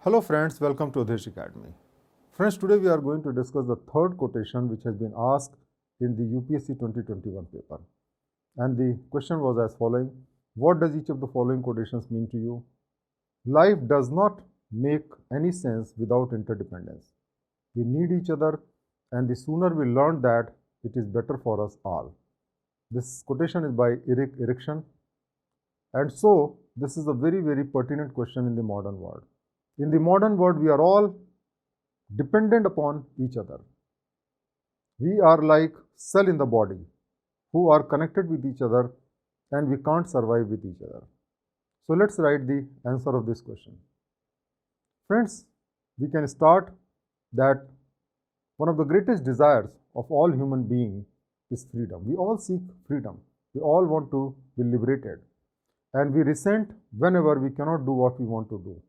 Hello friends, welcome to Awdhesh Academy. Friends, today we are going to discuss the third quotation which has been asked in the UPSC 2021 paper. And the question was as following: what does each of the following quotations mean to you? Life does not make any sense without interdependence. We need each other, and the sooner we learn that, it is better for us all. This quotation is by Erik Erikson. And so, this is a very, very pertinent question in the modern world. In the modern world, we are all dependent upon each other. We are like cells in the body who are connected with each other, and we can't survive with each other. So let's write the answer of this question. Friends, we can start that one of the greatest desires of all human beings is freedom. We all seek freedom. We all want to be liberated. And we resent whenever we cannot do what we want to do.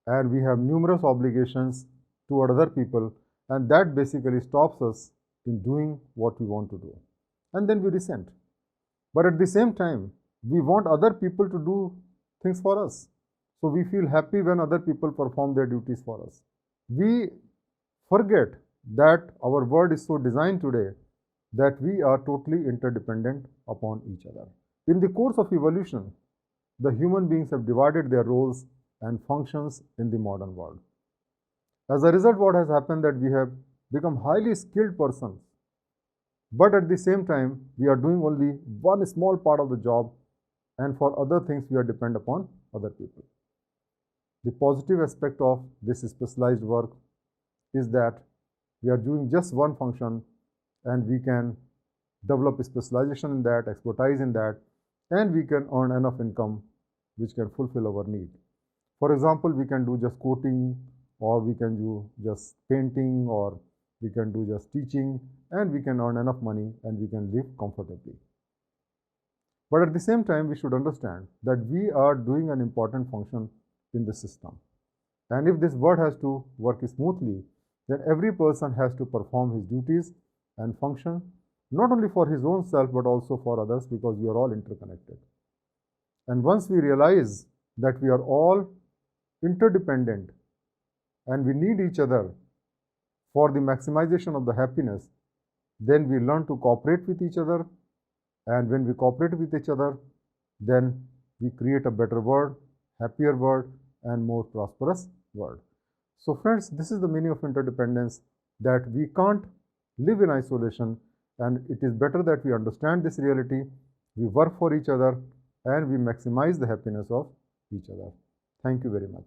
And we have numerous obligations toward other people, and that basically stops us in doing what we want to do. And then we resent. But at the same time, we want other people to do things for us. So we feel happy when other people perform their duties for us. We forget that our world is so designed today that we are totally interdependent upon each other. In the course of evolution, the human beings have divided their roles and functions in the modern world. As a result, what has happened that we have become highly skilled persons, but at the same time, we are doing only one small part of the job, and for other things, we are dependent upon other people. The positive aspect of this specialized work is that we are doing just one function, and we can develop specialization in that, expertise in that, and we can earn enough income which can fulfill our need. For example, we can do just quoting, or we can do just painting, or we can do just teaching, and we can earn enough money and we can live comfortably. But at the same time, we should understand that we are doing an important function in the system. And if this world has to work smoothly, then every person has to perform his duties and function, not only for his own self, but also for others, because we are all interconnected. And once we realize that we are all interdependent and we need each other for the maximization of the happiness, then we learn to cooperate with each other. And when we cooperate with each other, then we create a better world, happier world, and more prosperous world. So friends, this is the meaning of interdependence, that we can't live in isolation, and it is better that we understand this reality, we work for each other, and we maximize the happiness of each other. Thank you very much.